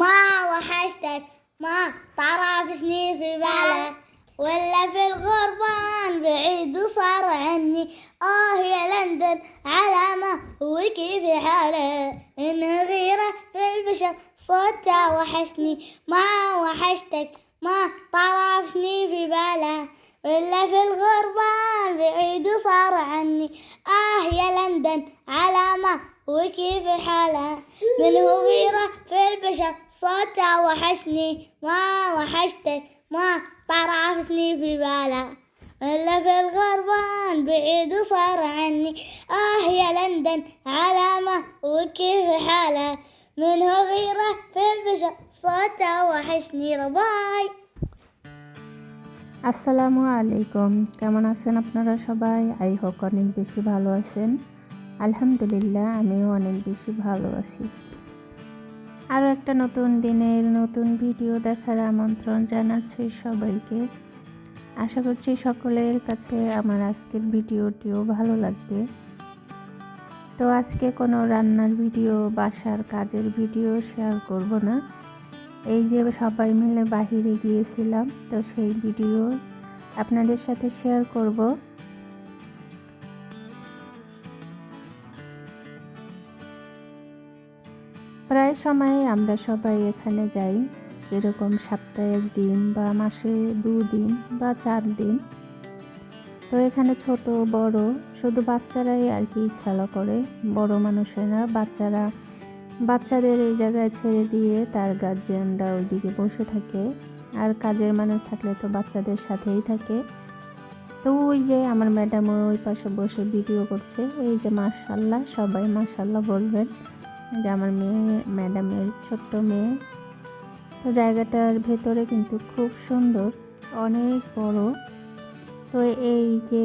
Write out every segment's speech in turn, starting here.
ما وحشتك ما تعرف سنين في بالك ولا في الغربان بعيد صار عني. يا لندن على ما وكيف حاله إن غيره في البشر صوتها وحشني. ما وحشتك ما تعرفني في باله ولا في الغربان بعيد صار عني. يا لندن على ما وكيف حاله منه غيره في البشر صوتها وحشني. ما وحشتك ما تعرفني في باله ولا في الغربان بعيد صار عني. يا لندن على ما وكيف حاله منه غيره في البشر صوتها وحشني. باي. আসসালামু আলাইকুম, কেমন আছেন আপনারা সবাই? আই হোপ অনেক বেশি ভালো আছেন। আলহামদুলিল্লাহ, আমিও অনেক বেশি ভালো আছি। আরও একটা নতুন দিনের নতুন ভিডিও দেখার আমন্ত্রণ জানাচ্ছি সবাইকে। আশা করছি সকলের কাছে আমার আজকের ভিডিওটিও ভালো লাগবে। তো আজকে কোনো রান্নার ভিডিও, বাসার কাজের ভিডিও শেয়ার করব না। এই যে সবাই মিলে বাহিরে গিয়েছিলাম, তো সেই ভিডিও আপনাদের সাথে শেয়ার করব। প্রায় সময় আমরা সবাই এখানে যাই, যেরকম সপ্তাহে 1 দিন বা মাসে 2 দিন বা 4 দিন। তো এখানে ছোট বড় শুধু বাচ্চারাই আর কি খেলা করে, বড় মানুষেরা বাচ্চাদের এই জায়গায় ছেড়ে দিয়ে তার গার্জিয়ানরা ওইদিকে বসে থাকে, আর কাজের মানুষ থাকলে তো বাচ্চাদের সাথেই থাকে। তো ওই যে আমার ম্যাডাম ওই পাশে বসে ভিডিও করছে। এই যে মাশাআল্লাহ, সবাই মাশাআল্লাহ বলবেন, যে আমার মেয়ে, ম্যাডামের ছোট্ট মেয়ে। তো জায়গাটার ভেতরে কিন্তু খুব সুন্দর, অনেক বড়। তো এই যে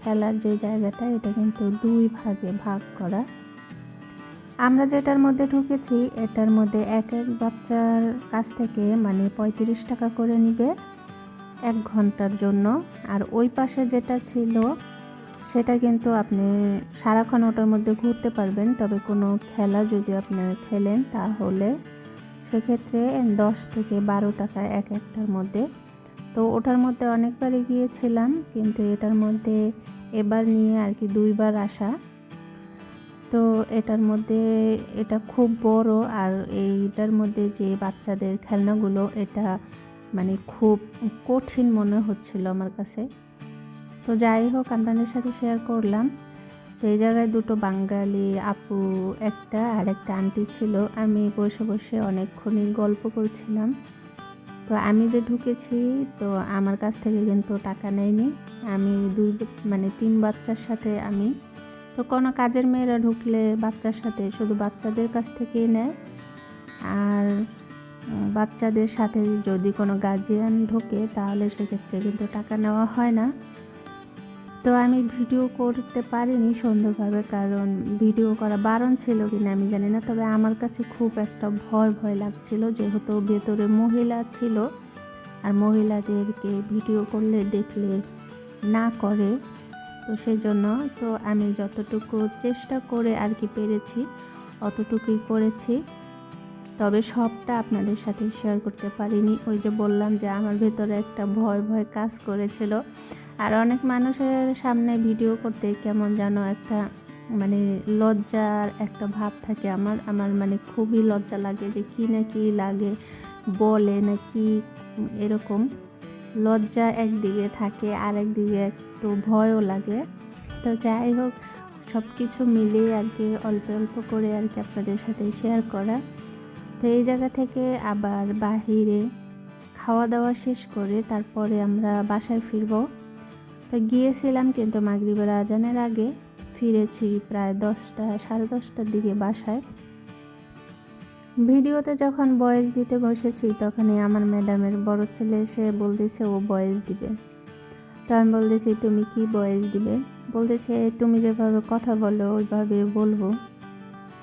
খেলার যে জায়গাটা, এটা কিন্তু 2 ভাগে ভাগ করা। আমরা যেটার মধ্যে ঢুকেছি, এটার মধ্যে এক বাচ্চার কাছ থেকে মানে 35 টাকা করে নিবে 1 ঘন্টার জন্য। আর ওই পাশে যেটা ছিল সেটা কিন্তু আপনি সারাক্ষণ ওটার মধ্যে ঘুরতে পারবেন, তবে কোনো খেলা যদি আপনি খেলেন তাহলে সেক্ষেত্রে 10 থেকে 12 টাকা একটার মধ্যে। তো ওটার মধ্যে অনেকবারই গিয়েছিলাম, কিন্তু এটার মধ্যে এবার নিয়ে আর কি 2 বার আসা। তো এটার মধ্যে এটা খুব বড়, আর এইটার মধ্যে যে বাচ্চাদের খেলনাগুলো, এটা মানে খুব কঠিন মনে হচ্ছিল আমার কাছে। তো যাই হোক, আপনাদের সাথে শেয়ার করলাম। তো এই জায়গায় 2 বাঙালি আপু, আর একটা আন্টি ছিল। আমি বসে বসে অনেকক্ষণই গল্প করছিলাম। তো আমি যে ঢুকেছি, তো আমার কাছ থেকে কিন্তু টাকা নেয়নি। আমি 3 বাচ্চার সাথে আমি, তো কোনো কাজের মেয়েরা ঢুকলে বাচ্চার সাথে শুধু বাচ্চাদের কাছ থেকেই নেয়, আর বাচ্চাদের সাথে যদি কোনো গার্জিয়ান ঢোকে তাহলে সেক্ষেত্রে কিন্তু টাকা নেওয়া হয় না। তো আমি ভিডিও করতে পারিনি সুন্দরভাবে, কারণ ভিডিও করা বারণ ছিল কিনা আমি জানি না। তবে আমার কাছে খুব একটা ভয় লাগছিল, যেহেতু ভেতরে মহিলা ছিল, আর মহিলাদেরকে ভিডিও করলে দেখলে না করে। তো সেই জন্য তো আমি যতটুকু চেষ্টা করে আর কি পেরেছি অতটুকুই করেছি, তবে সবটা আপনাদের সাথে শেয়ার করতে পারিনি। ওই যে বললাম যে আমার ভেতরে একটা ভয় কাজ করেছিল। আর অনেক মানুষের সামনে ভিডিও করতে কেমন যেন একটা মানে লজ্জার একটা ভাব থাকে আমার মানে খুবই লজ্জা লাগে, যে কি না কি লাগে বলে নাকি, এরকম লজ্জা একদিকে থাকে, আর একদিকে একটু ভয়ও লাগে। তো যাই হোক, সব কিছু মিলিয়ে আর কি অল্প অল্প করে আর কি আপনাদের সাথে শেয়ার করা। তো এই জায়গা থেকে আবার বাহিরে খাওয়া দাওয়া শেষ করে তারপরে আমরা বাসায় ফিরবো। তো গিয়েছিলাম কিন্তু মাগরিবের আজানের আগে, ফিরেছি প্রায় 10টা, 10:30টার দিকে বাসায়। ভিডিওতে যখন ভয়েস দিতে বসেছি, তখনই আমার ম্যাডামের বড় ছেলে এসে বলতেছে ও ভয়েস দিবে। তো আমি বলতেছি তুমি কি ভয়েস দিবে? বলতেছে তুমি যেভাবে কথা বলো ওইভাবে বলবো।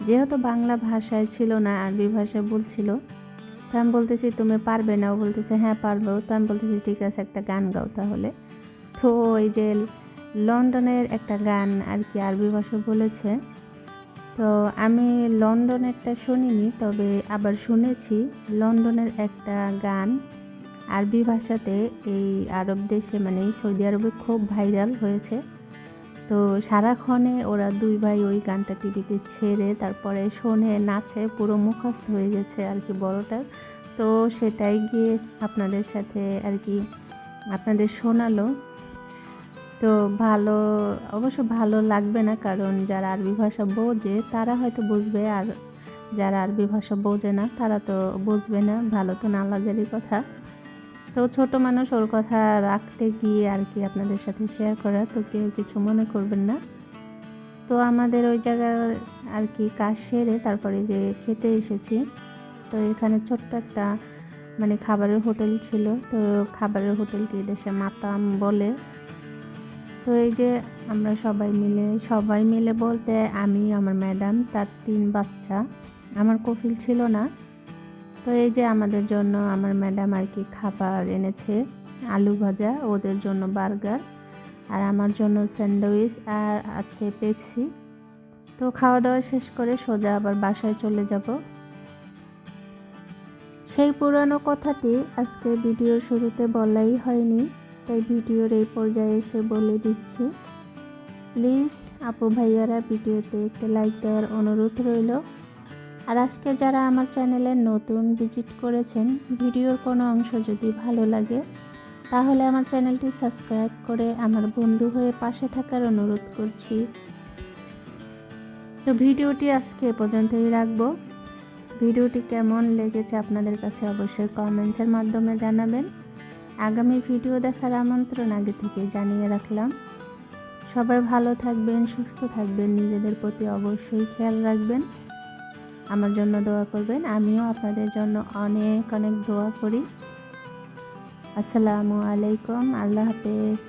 যেহেতু বাংলা ভাষায় ছিল না, আরবি ভাষায় বলছিল। তো আমি বলতেছি তুমি পারবে না? ও বলতেছে হ্যাঁ পারবো। তো আমি বলতেছি ঠিক আছে, একটা গান গাও তাহলে। তো ওই যে লন্ডনের একটা গান আর কি আরবি ভাষায় বলেছে। তো তো আমি লন্ডনেরটা শুনিনি, তবে আবার শুনেছি লন্ডনের একটা গান আরবি ভাষাতে এই আরব দেশে মানে এই সৌদি আরবে খুব ভাইরাল হয়েছে। তো সারাক্ষণে ওরা দুই ভাই ওই গানটা টিভিতে ছেড়ে তারপরে শোনে, নাচে, পুরো মুখস্থ হয়ে গেছে আর কি বড়টার। তো সেটাই গিয়ে আপনাদের সাথে আর কি আপনাদের শোনালো। তো ভালো, অবশ্য ভালো লাগবে না, কারণ যারা আরবি ভাষা বোঝে তারা হয়তো বুঝবে, আর যারা আরবি ভাষা বোঝে না তারা তো বুঝবে না, ভালো তো না লাগারই কথা। তো ছোট মানুষ, ওর কথা রাখতে গিয়ে আর কি আপনাদের সাথে শেয়ার করা, তো কেউ কিছু মনে করবেন না। তো আমাদের ওই জায়গার আর কি কাজ সেরে তারপরে যে খেতে এসেছি। তো এখানে ছোট্ট একটা মানে খাবারের হোটেল ছিল, তো খাবারের হোটেলটি দেশে মাতাম বলে। তো এই যে আমরা সবাই মিলে বলতে আমি, আমার ম্যাডাম, তার 3 বাচ্চা, আমার কফিল ছিল না। তো এই যে আমাদের জন্য আমার ম্যাডাম আর কি খাবার এনেছে, আলু ভাজা, ওদের জন্য বার্গার, আর আমার জন্য স্যান্ডউইচ, আর আছে পেপসি। তো খাওয়া দাওয়া শেষ করে সোজা আবার বাসায় চলে যাব। সেই পুরানো কথাটি আজকে ভিডিওর শুরুতে বলাই হয়নি, তাই ভিডিওর এই পর্যায়ে এসে বলে দিচ্ছি। প্লিজ আপু ভাইয়ারা ভিডিওতে একটা লাইক দেওয়ার অনুরোধ রইল। আর আজকে যারা আমার চ্যানেলে নতুন ভিজিট করেছেন, ভিডিওর কোনো অংশ যদি ভালো লাগে তাহলে আমার চ্যানেলটি সাবস্ক্রাইব করে আমার বন্ধু হয়ে পাশে থাকার অনুরোধ করছি। তো ভিডিওটি আজকে এ পর্যন্তই রাখবো। ভিডিওটি কেমন লেগেছে আপনাদের কাছে অবশ্যই কমেন্টসের মাধ্যমে জানাবেন। আগামী ভিডিও দেখার আমন্ত্রণ আগে থেকে জানিয়ে রাখলাম। সবাই ভালো থাকবেন, সুস্থ থাকবেন, নিজেদের প্রতি অবশ্যই খেয়াল রাখবেন, আমার জন্য দোয়া করবেন। আমিও আপনাদের জন্য অনেক অনেক দোয়া করি। আসসালামু আলাইকুম, আল্লাহ হাফেজ।